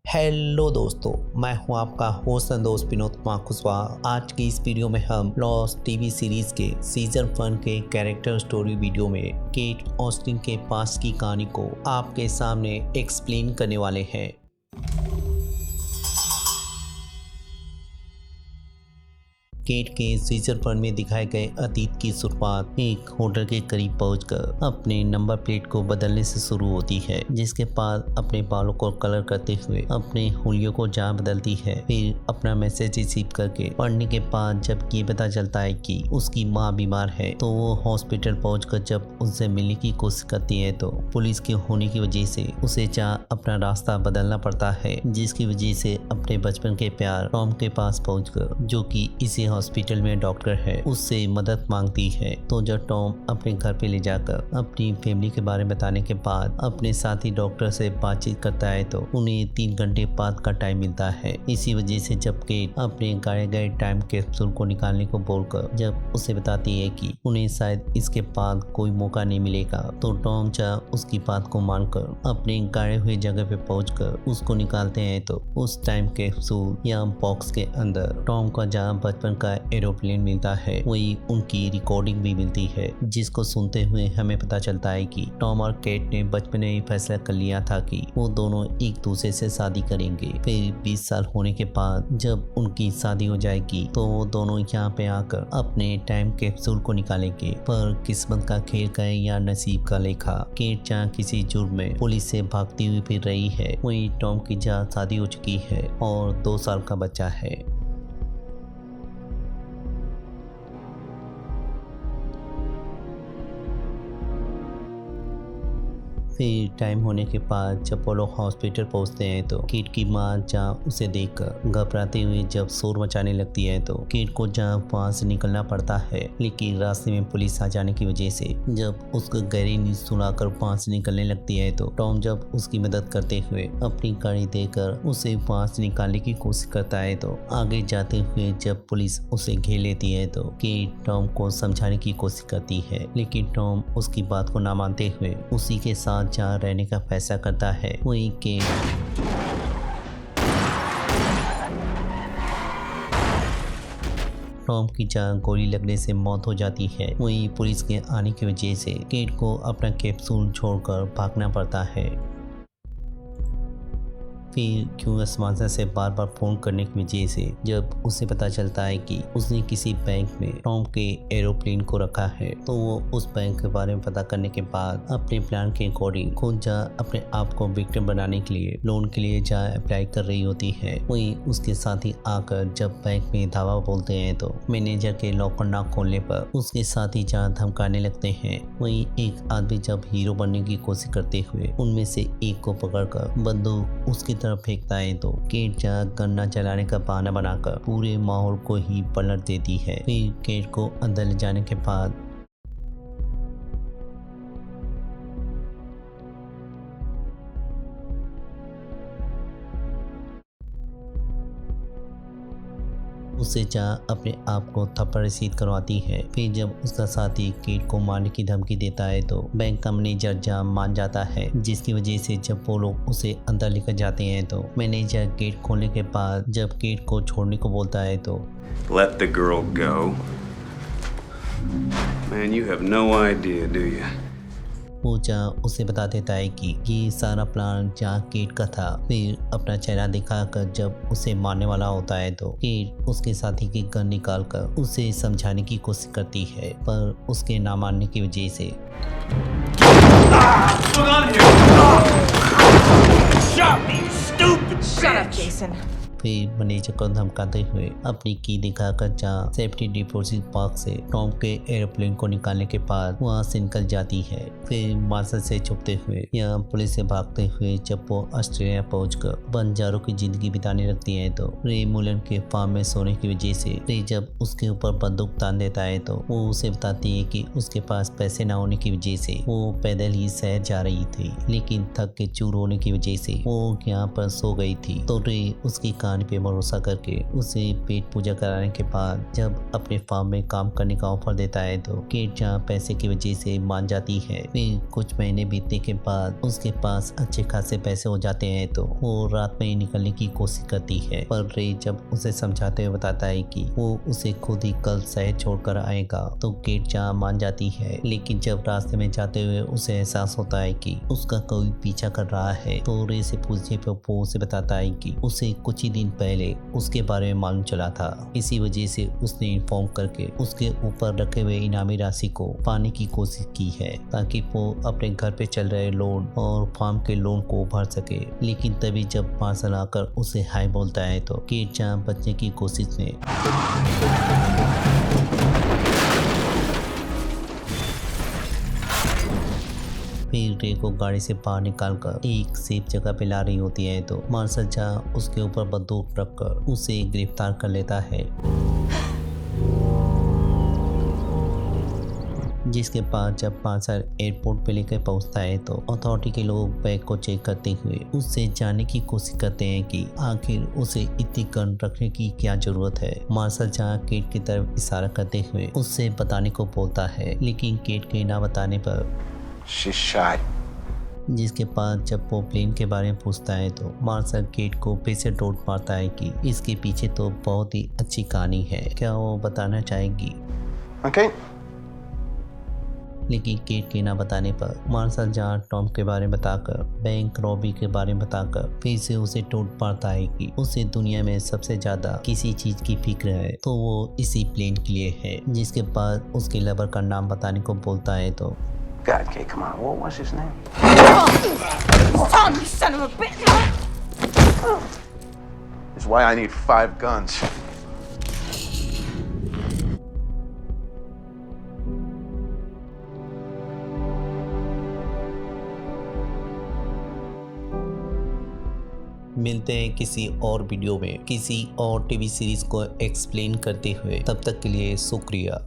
Hello दोस्तों, मैं हूं आपका होस्ट एंड दोस्त विनोद कुमार कुशवाहा। आज की इस वीडियो में हम लॉस्ट टीवी सीरीज के सीजन 1 के कैरेक्टर स्टोरी वीडियो में केट ऑस्टिन के पास की कहानी को आपके सामने एक्सप्लेन करने वाले हैं। केट के सीजन 1 में दिखाए गए अतीत की शुरुआत एक होटल के करीब पहुंचकर अपने नंबर प्लेट को बदलने से शुरू होती है, जिसके बाद अपने बालों को कलर करते हुए अपने हुलियों को जहाँ बदलती है। फिर अपना मैसेज रिसीव करके पढ़ने के बाद जब ये पता चलता है कि उसकी माँ बीमार है, तो वो हॉस्पिटल पहुंचकर जब उनसे मिलने की कोशिश करती है तो पुलिस के होने की वजह से उसे जहाँ अपना रास्ता बदलना पड़ता है, जिसकी वजह से अपने बचपन के प्यार टॉम के पास पहुंचकर, जो कि इसी हॉस्पिटल में डॉक्टर है, उससे मदद मांगती है। तो जब टॉम अपने घर पे ले जाकर अपनी फैमिली के बारे में बताने के बाद अपने साथी डॉक्टर से बातचीत करता है तो उन्हें 3 घंटे बाद का टाइम मिलता है। इसी वजह से जब केट अपने गाड़े गए टाइम कैप्सूल को निकालने को बोलकर जब उसे बताती है कि उन्हें शायद इसके बाद कोई मौका नहीं मिलेगा, तो टॉम उसकी बात को मानकर अपने गाड़े हुए जगह पे पहुंचकर उसको निकालते हैं। तो उस टाइम कैप्सूल या बॉक्स के अंदर टॉम का जहाँ बचपन का एरोप्लेन मिलता है, वही उनकी रिकॉर्डिंग भी मिलती है, जिसको सुनते हुए हमें पता चलता है कि टॉम और केट ने बचपन में ही फैसला कर लिया था कि वो दोनों एक दूसरे से शादी करेंगे। फिर 20 साल होने के बाद जब उनकी शादी हो जाएगी तो वो दोनों यहाँ पे आकर अपने टाइम कैप्सूल को निकालेंगे। पर किस्मत का खेल कहे या नसीब का लेखा, केट जहाँ किसी जुर्म में पुलिस से भागती हुई फिर रही है, वही टॉम की जहाँ शादी हो चुकी है और 2 साल का बच्चा है। फिर टाइम होने के बाद जब वो लोग हॉस्पिटल पहुंचते हैं तो केट की माँ जहाँ उसे देखकर घबराते हुए जब शोर मचाने लगती है तो केट को जहाँ वहाँ से निकलना पड़ता है, लेकिन रास्ते में पुलिस आ जाने की वजह से जब उसको गहरी नींद सुनाकर वहाँ से निकलने लगती है तो टॉम जब उसकी मदद करते हुए अपनी गाड़ी देकर उसे वहाँ से निकालने की कोशिश करता है तो आगे जाते हुए जब पुलिस उसे घेर लेती है तो केट टॉम को समझाने की कोशिश करती है, लेकिन टॉम उसकी बात को ना मानते हुए उसी के साथ जहाँ रहने का फैसला करता है। वहीं केट टॉम की जहाँ गोली लगने से मौत हो जाती है, वहीं पुलिस के आने की वजह से केट को अपना कैप्सूल छोड़कर भागना पड़ता है। फिर यूएस मास्टर से बार बार फोन करने की वजह से जब उसे पता चलता है कि उसने किसी बैंक में टॉम के एरोप्लेन को रखा है, तो वो उस बैंक के बारे में पता करने के बाद अपने प्लान के अकॉर्डिंग खुद अपने आप को विक्टिम बनाने के लिए लोन के लिए अप्लाई कर रही होती है। वहीं उसके साथ ही आकर जब बैंक में धावा बोलते हैं तो मैनेजर के लॉकर ना खोलने पर उसके साथ ही धमकाने लगते हैं। वहीं एक आदमी जब हीरो बनने की कोशिश करते हुए उनमें से एक को पकड़कर बंदूक उसकी तरफ फेंकता है तो केट गन्ना चलाने का बहाना बनाकर पूरे माहौल को ही पलट देती है। फिर केट को अंदर ले जाने के बाद उसे अपने आप को थप्पड़ रसीद करवाती है। फिर जब उसका साथी केट को मारने की धमकी देता है तो बैंक का मैनेजर मान जाता है, जिसकी वजह से जब वो लोग उसे अंदर लेकर जाते हैं तो मैनेजर गेट खोलने के बाद जब केट को छोड़ने को बोलता है तो Let the girl go. Man, you have no idea, do you? वो उसे बता देता है कि ये सारा प्लान केट का था। फिर अपना चेहरा दिखाकर जब उसे मारने वाला होता है तो केट उसके साथी की गन निकालकर उसे समझाने की कोशिश करती है, पर उसके ना मानने की वजह से Shut up, Jason. फिर मैनेजर को धमकाते हुए अपनी की दिखाकर सेफ्टी डिपॉजिट बॉक्स से टॉम के एरोप्लेन को निकालने के बाद वहाँ से निकल जाती है। फिर मार्शल से छुपते हुए या पुलिस से भागते हुए जब वो ऑस्ट्रेलिया पहुंचकर बंजारों की जिंदगी बिताने लगती है तो रे मुलन के फार्म में सोने की वजह से रे जब उसके ऊपर बंदूक तान देता है तो वो उसे बताती है कि उसके पास पैसे न होने की वजह से वो पैदल ही शहर जा रही थी, लेकिन थक के चूर होने की वजह से वो यहाँ पर सो गई थी। तो रे उसकी कहानी पे भरोसा करके उसे पेट पूजा कराने के बाद जब अपने फार्म में काम करने का ऑफर देता है तो केट जहाँ पैसे की वजह से मान जाती है। फिर कुछ महीने बीतने के बाद उसके पास अच्छे खासे पैसे हो जाते हैं तो वो रात में ही निकलने की कोशिश करती है, पर रे जब उसे समझाते हुए बताता है कि वो उसे खुद ही कल शहर छोड़कर आएगा तो केट जहाँ मान जाती है। लेकिन जब रास्ते में जाते हुए उसे एहसास होता है कि उसका कोई पीछा कर रहा है तो रे से पूछने पर वो उसे बताता है कि उसे कुछ ही दिन पहले उसके बारे में मालूम चला था। इसी वजह से उसने इन्फॉर्म करके उसके ऊपर रखे हुए इनामी राशि को पाने की कोशिश की है ताकि वो अपने घर पे चल रहे लोन और फार्म के लोन को भर सके। लेकिन तभी जब मार्शल आकर उसे हाय बोलता है तो केट जहाँ बचने की कोशिश में फिर रे को गाड़ी से बाहर निकालकर एक सेफ जगह पे ला रही होती है तो मार्शल जहाँ उसके ऊपर बंदूक रखकर उसे गिरफ्तार कर लेता है, जिसके बाद जब मार्शल एयरपोर्ट पे लेकर पहुंचता है तो अथॉरिटी के लोग बैग को चेक करते हुए उससे जानने की कोशिश करते हैं कि आखिर उसे इतनी गन रखने की क्या जरूरत है। मार्शल जहाँ केट की तरफ इशारा करते हुए उससे बताने को बोलता है, लेकिन केट के ना बताने पर She's shy. जिसके बाद जब वो प्लेन के बारे में पूछता है तो मार्शल केट को फिर से टोट मारता है कि इसके पीछे तो बहुत ही अच्छी कहानी है, क्या वो बताना चाहेगी। Okay. लेकिन केट के ना बताने पर मार्शल जहाँ टॉम के बारे में बताकर बैंक रॉबी के बारे में बताकर फिर से उसे टोट मारता है कि उसे दुनिया में सबसे ज्यादा किसी चीज की फिक्र है तो वो इसी प्लेन के लिए है। जिसके बाद उसके लवर का नाम बताने को बोलता है तो God, Kate, come on. What was his name? Tom, you son of a bitch! Is why I need 5 guns. मिलते हैं किसी और वीडियो में किसी और टीवी सीरीज को एक्सप्लेन करते हुए। तब तक के लिए शुक्रिया।